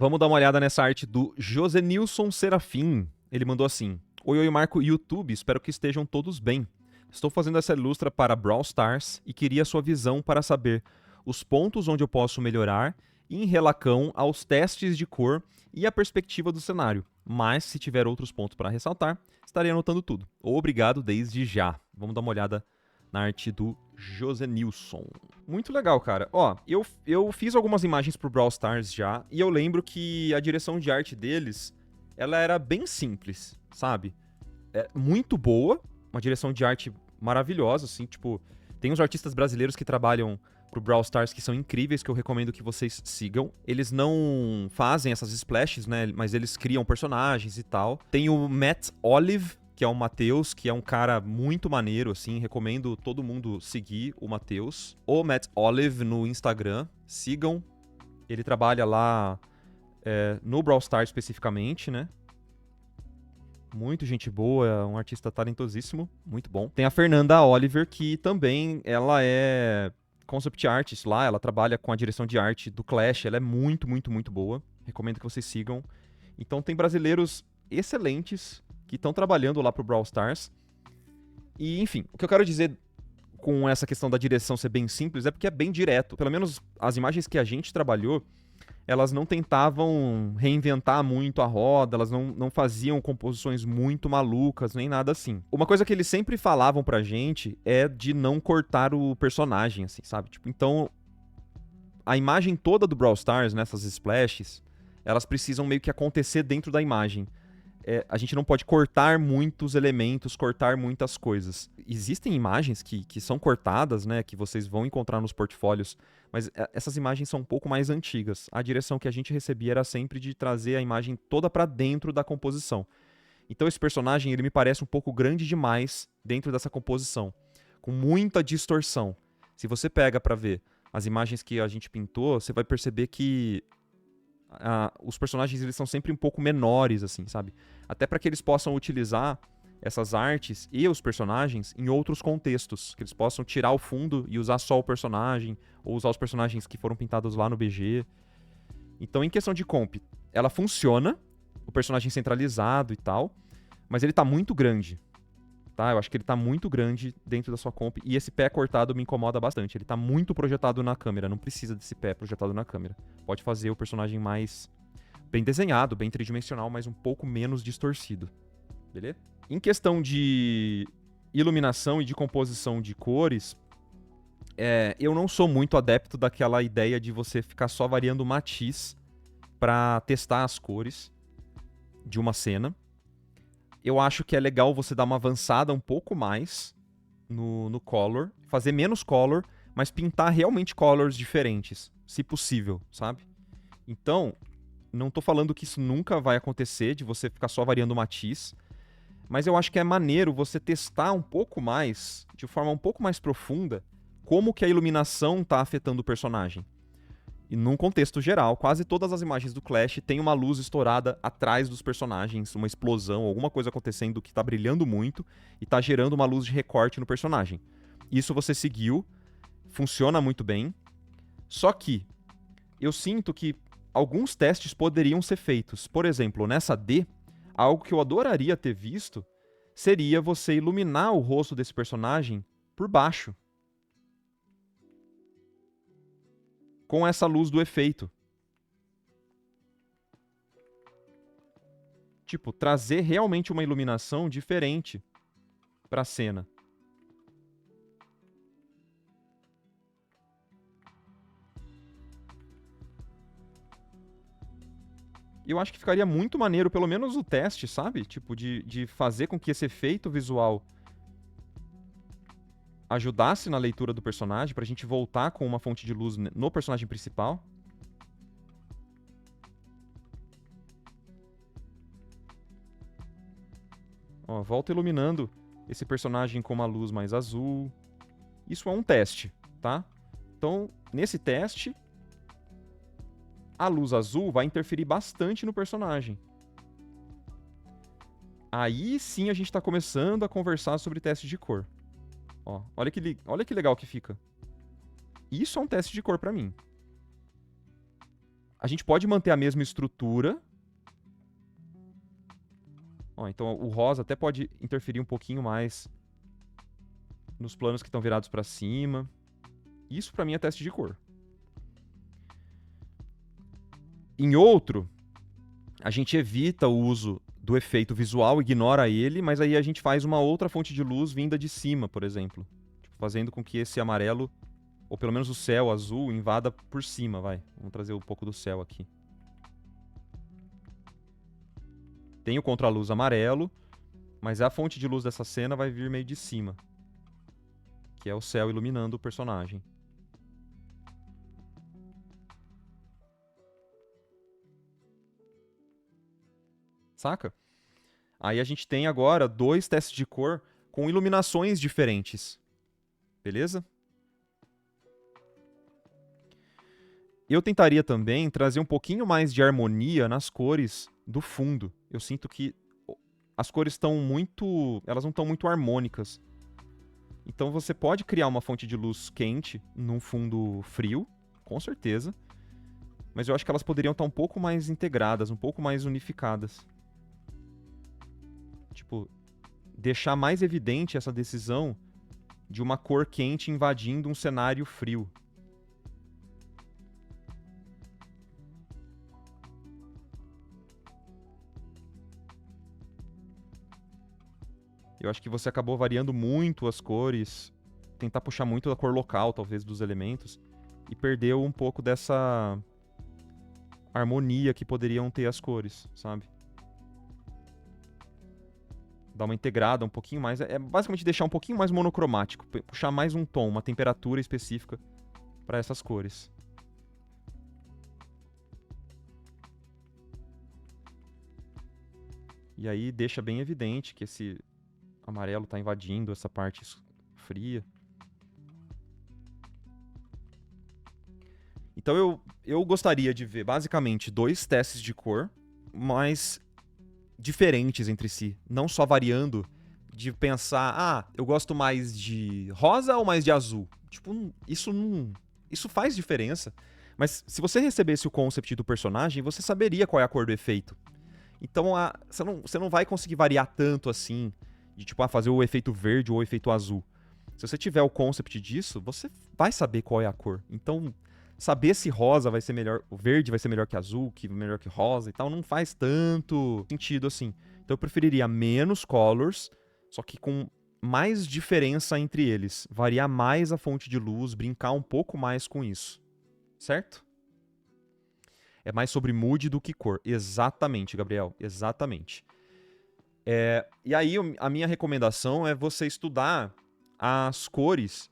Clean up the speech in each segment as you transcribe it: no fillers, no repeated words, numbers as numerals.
Vamos dar uma olhada nessa arte do Josenilson Serafim. Ele mandou assim: Oi, Marco e YouTube, espero que estejam todos bem. Estou fazendo essa ilustra para Brawl Stars e queria sua visão para saber os pontos onde eu posso melhorar em relação aos testes de cor e a perspectiva do cenário. Mas, se tiver outros pontos para ressaltar, estarei anotando tudo. Obrigado desde já. Vamos dar uma olhada na arte do Josenilson. Muito legal, cara. Ó, eu fiz algumas imagens pro Brawl Stars já, e eu lembro que a direção de arte deles, ela era bem simples, sabe? É muito boa, uma direção de arte maravilhosa, assim, tipo... Tem uns artistas brasileiros que trabalham pro Brawl Stars que são incríveis, que eu recomendo que vocês sigam. Eles não fazem essas splashes, né, mas eles criam personagens e tal. Tem o Matt Olive, que é o Matheus, que é um cara muito maneiro, assim, recomendo todo mundo seguir o Matheus. O Matt Olive no Instagram, sigam. Ele trabalha lá no Brawl Stars especificamente, né? Muito gente boa, é um artista talentosíssimo, muito bom. Tem a Fernanda Oliver, que também, ela é concept artist lá, ela trabalha com a direção de arte do Clash, ela é muito, muito, muito boa. Recomendo que vocês sigam. Então tem brasileiros excelentes que estão trabalhando lá pro Brawl Stars. E, enfim, o que eu quero dizer com essa questão da direção ser bem simples é porque é bem direto. Pelo menos as imagens que a gente trabalhou, elas não tentavam reinventar muito a roda, elas não faziam composições muito malucas, nem nada assim. Uma coisa que eles sempre falavam pra gente é de não cortar o personagem, assim, sabe? Tipo, então, a imagem toda do Brawl Stars, nessas splashes, elas precisam meio que acontecer dentro da imagem. A gente não pode cortar muitos elementos, cortar muitas coisas. Existem imagens que são cortadas, né, que vocês vão encontrar nos portfólios, mas essas imagens são um pouco mais antigas. A direção que a gente recebia era sempre de trazer a imagem toda para dentro da composição. Então esse personagem, ele me parece um pouco grande demais dentro dessa composição, com muita distorção. Se você pega para ver as imagens que a gente pintou, você vai perceber que os personagens, eles são sempre um pouco menores, assim, sabe? Até para que eles possam utilizar essas artes e os personagens em outros contextos. Que eles possam tirar o fundo e usar só o personagem, ou usar os personagens que foram pintados lá no BG. Então, em questão de comp, ela funciona, o personagem centralizado e tal, mas ele tá muito grande. Tá? Eu acho que ele tá muito grande dentro da sua comp, e esse pé cortado me incomoda bastante. Ele tá muito projetado na câmera, não precisa desse pé projetado na câmera. Pode fazer o personagem mais bem desenhado, bem tridimensional, mas um pouco menos distorcido. Beleza? Em questão de iluminação e de composição de cores, eu não sou muito adepto daquela ideia de você ficar só variando o matiz pra testar as cores de uma cena. Eu acho que é legal você dar uma avançada um pouco mais no color, fazer menos color, mas pintar realmente colors diferentes, se possível, sabe? Então, não tô falando que isso nunca vai acontecer, de você ficar só variando o matiz, mas eu acho que é maneiro você testar um pouco mais, de forma um pouco mais profunda, como que a iluminação tá afetando o personagem. E num contexto geral, quase todas as imagens do Clash têm uma luz estourada atrás dos personagens, uma explosão, alguma coisa acontecendo que tá brilhando muito e tá gerando uma luz de recorte no personagem. Isso você seguiu, funciona muito bem, só que eu sinto que alguns testes poderiam ser feitos. Por exemplo, nessa D, algo que eu adoraria ter visto seria você iluminar o rosto desse personagem por baixo, com essa luz do efeito. Tipo, trazer realmente uma iluminação diferente pra cena. Eu acho que ficaria muito maneiro, pelo menos o teste, sabe? Tipo, de fazer com que esse efeito visual ajudasse na leitura do personagem, pra gente voltar com uma fonte de luz no personagem principal. Ó, volta iluminando esse personagem com uma luz mais azul. Isso é um teste, tá? Então, nesse teste, a luz azul vai interferir bastante no personagem. Aí sim a gente tá começando a conversar sobre teste de cor. Ó, olha que legal que fica. Isso é um teste de cor pra mim. A gente pode manter a mesma estrutura. Ó, então o rosa até pode interferir um pouquinho mais nos planos que estão virados para cima. Isso para mim é teste de cor. Em outro, a gente evita o uso do efeito visual, ignora ele, mas aí a gente faz uma outra fonte de luz vinda de cima, por exemplo. Tipo, fazendo com que esse amarelo, ou pelo menos o céu azul, invada por cima, vai. Vamos trazer um pouco do céu aqui. Tem o contraluz amarelo, mas a fonte de luz dessa cena vai vir meio de cima, que é o céu iluminando o personagem. Saca? Aí a gente tem agora 2 testes de cor com iluminações diferentes. Beleza? Eu tentaria também trazer um pouquinho mais de harmonia nas cores do fundo. Eu sinto que as cores estão muito... elas não estão muito harmônicas. Então você pode criar uma fonte de luz quente num fundo frio, com certeza. Mas eu acho que elas poderiam estar um pouco mais integradas, um pouco mais unificadas. Tipo, deixar mais evidente essa decisão de uma cor quente invadindo um cenário frio. Eu acho que você acabou variando muito as cores, tentar puxar muito da cor local, talvez, dos elementos, e perdeu um pouco dessa harmonia que poderiam ter as cores, sabe? Dar uma integrada um pouquinho mais, é basicamente deixar um pouquinho mais monocromático, puxar mais um tom, uma temperatura específica para essas cores. E aí deixa bem evidente que esse amarelo está invadindo essa parte fria. Então eu gostaria de ver basicamente 2 testes de cor, mas diferentes entre si. Não só variando de pensar, eu gosto mais de rosa ou mais de azul. Tipo, isso faz diferença. Mas se você recebesse o concept do personagem, você saberia qual é a cor do efeito. Então você não vai conseguir variar tanto assim, de tipo, fazer o efeito verde ou o efeito azul. Se você tiver o concept disso, você vai saber qual é a cor. Então, saber se rosa vai ser melhor, o verde vai ser melhor que azul, que melhor que rosa e tal, não faz tanto sentido assim. Então eu preferiria menos colors, só que com mais diferença entre eles. Variar mais a fonte de luz, brincar um pouco mais com isso. Certo? É mais sobre mood do que cor. Exatamente, Gabriel. Exatamente. E aí, a minha recomendação é você estudar as cores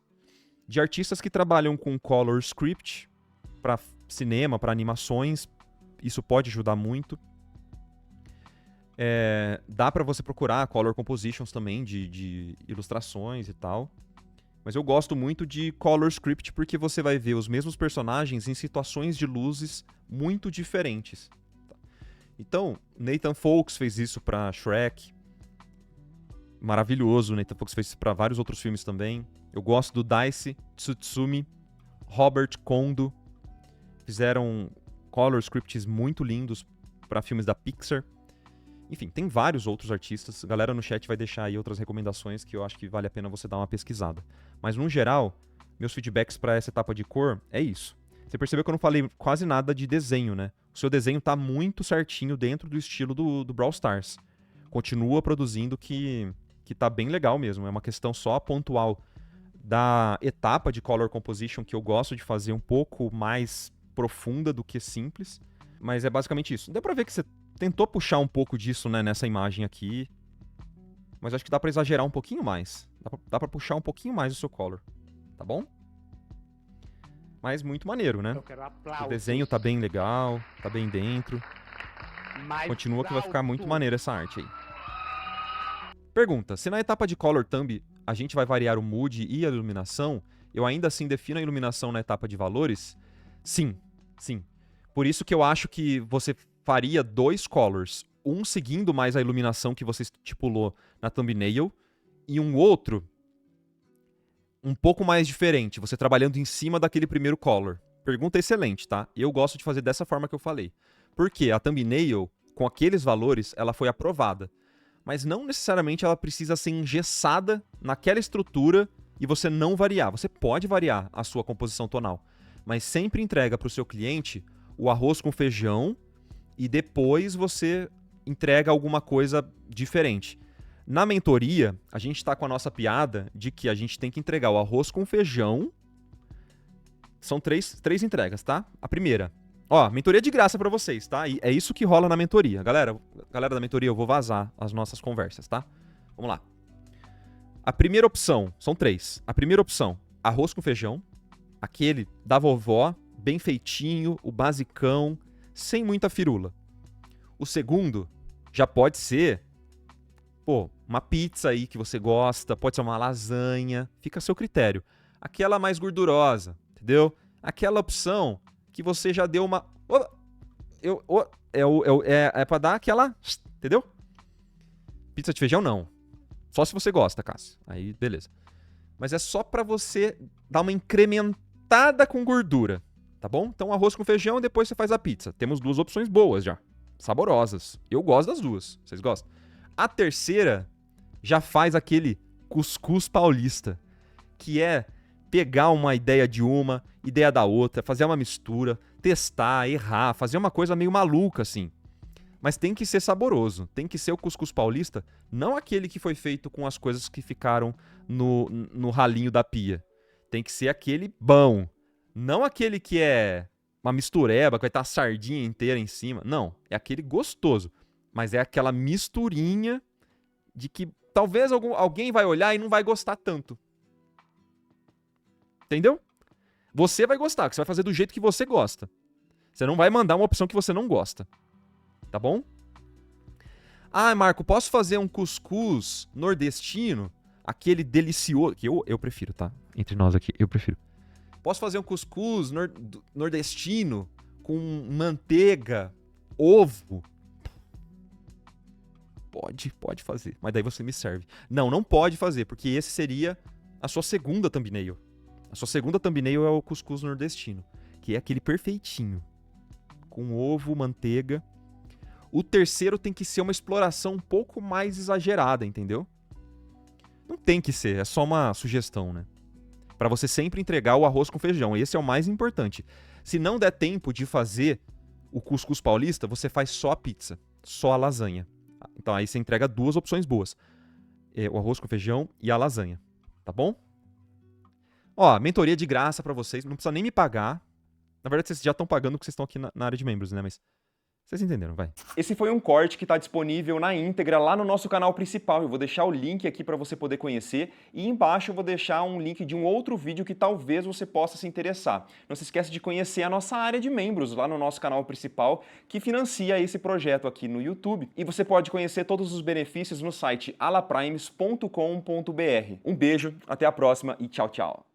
de artistas que trabalham com color script para cinema, para animações. Isso pode ajudar muito. Dá para você procurar color compositions também de ilustrações e tal. Mas eu gosto muito de color script porque você vai ver os mesmos personagens em situações de luzes muito diferentes. Então, Nathan Folks fez isso para Shrek. Maravilhoso, Nathan Folks fez isso para vários outros filmes também. Eu gosto do Daisuke Tsutsumi, Robert Kondo. Fizeram color scripts muito lindos para filmes da Pixar. Enfim, tem vários outros artistas. A galera no chat vai deixar aí outras recomendações que eu acho que vale a pena você dar uma pesquisada. Mas, no geral, meus feedbacks para essa etapa de cor é isso. Você percebeu que eu não falei quase nada de desenho, né? O seu desenho tá muito certinho dentro do estilo do Brawl Stars. Continua produzindo que tá bem legal mesmo. É uma questão só pontual da etapa de color composition que eu gosto de fazer um pouco mais profunda do que simples. Mas é basicamente isso. Deu pra ver que você tentou puxar um pouco disso, né, nessa imagem aqui. Mas acho que dá pra exagerar um pouquinho mais. Dá pra puxar um pouquinho mais o seu color. Tá bom? Mas muito maneiro, né? O desenho tá bem legal, tá bem dentro. Continua que vai ficar muito maneiro essa arte aí. Pergunta, se na etapa de Color Thumb a gente vai variar o mood e a iluminação, eu ainda assim defino a iluminação na etapa de valores? Sim, sim. Por isso que eu acho que você faria 2 colors, um seguindo mais a iluminação que você estipulou na thumbnail, e um outro um pouco mais diferente, você trabalhando em cima daquele primeiro color. Pergunta excelente, tá? Eu gosto de fazer dessa forma que eu falei. Porque a thumbnail, com aqueles valores, ela foi aprovada. Mas não necessariamente ela precisa ser engessada naquela estrutura e você não variar. Você pode variar a sua composição tonal, mas sempre entrega para o seu cliente o arroz com feijão e depois você entrega alguma coisa diferente. Na mentoria, a gente está com a nossa piada de que a gente tem que entregar o arroz com feijão. São três entregas, tá? A primeira, ó, mentoria de graça para vocês, tá? E é isso que rola na mentoria. Galera da mentoria, eu vou vazar as nossas conversas, tá? Vamos lá. A primeira opção, são 3. A primeira opção, arroz com feijão. Aquele da vovó, bem feitinho, o basicão, sem muita firula. O segundo já pode ser, pô, uma pizza aí que você gosta, pode ser uma lasanha, fica a seu critério. Aquela mais gordurosa, entendeu? Aquela opção que você já deu uma... É pra dar aquela... Entendeu? Pizza de feijão, não. Só se você gosta, Cássio. Aí, beleza. Mas é só pra você dar uma incrementada com gordura, tá bom? Então, arroz com feijão e depois você faz a pizza. Temos 2 opções boas já. Saborosas. Eu gosto das 2. Vocês gostam? A terceira já faz aquele cuscuz paulista, que é pegar uma ideia de uma, ideia da outra, fazer uma mistura, testar, errar, fazer uma coisa meio maluca, assim. Mas tem que ser saboroso, tem que ser o cuscuz paulista, não aquele que foi feito com as coisas que ficaram no ralinho da pia. Tem que ser aquele bom, não aquele que é uma mistureba, que vai estar a sardinha inteira em cima. Não, é aquele gostoso, mas é aquela misturinha de que talvez alguém vai olhar e não vai gostar tanto. Entendeu? Você vai gostar, que você vai fazer do jeito que você gosta. Você não vai mandar uma opção que você não gosta. Tá bom? Ah, Marco, posso fazer um cuscuz nordestino? Aquele delicioso... Que eu prefiro, tá? Entre nós aqui, eu prefiro. Posso fazer um cuscuz nordestino com manteiga, ovo? Pode fazer. Mas daí você me serve. Não pode fazer, porque esse seria a sua segunda thumbnail. A sua segunda thumbnail é o cuscuz nordestino, que é aquele perfeitinho. Com ovo, manteiga. O terceiro tem que ser uma exploração um pouco mais exagerada, entendeu? Não tem que ser, é só uma sugestão, né? Pra você sempre entregar o arroz com feijão. Esse é o mais importante. Se não der tempo de fazer o cuscuz paulista, você faz só a pizza, só a lasanha. Então aí você entrega 2 opções boas. O arroz com feijão e a lasanha. Tá bom? Ó, mentoria de graça pra vocês. Não precisa nem me pagar. Na verdade, vocês já estão pagando porque vocês estão aqui na área de membros, né? Mas vocês entenderam, vai. Esse foi um corte que está disponível na íntegra lá no nosso canal principal. Eu vou deixar o link aqui para você poder conhecer. E embaixo eu vou deixar um link de um outro vídeo que talvez você possa se interessar. Não se esqueça de conhecer a nossa área de membros lá no nosso canal principal, que financia esse projeto aqui no YouTube. E você pode conhecer todos os benefícios no site alaprimes.com.br. Um beijo, até a próxima e tchau, tchau.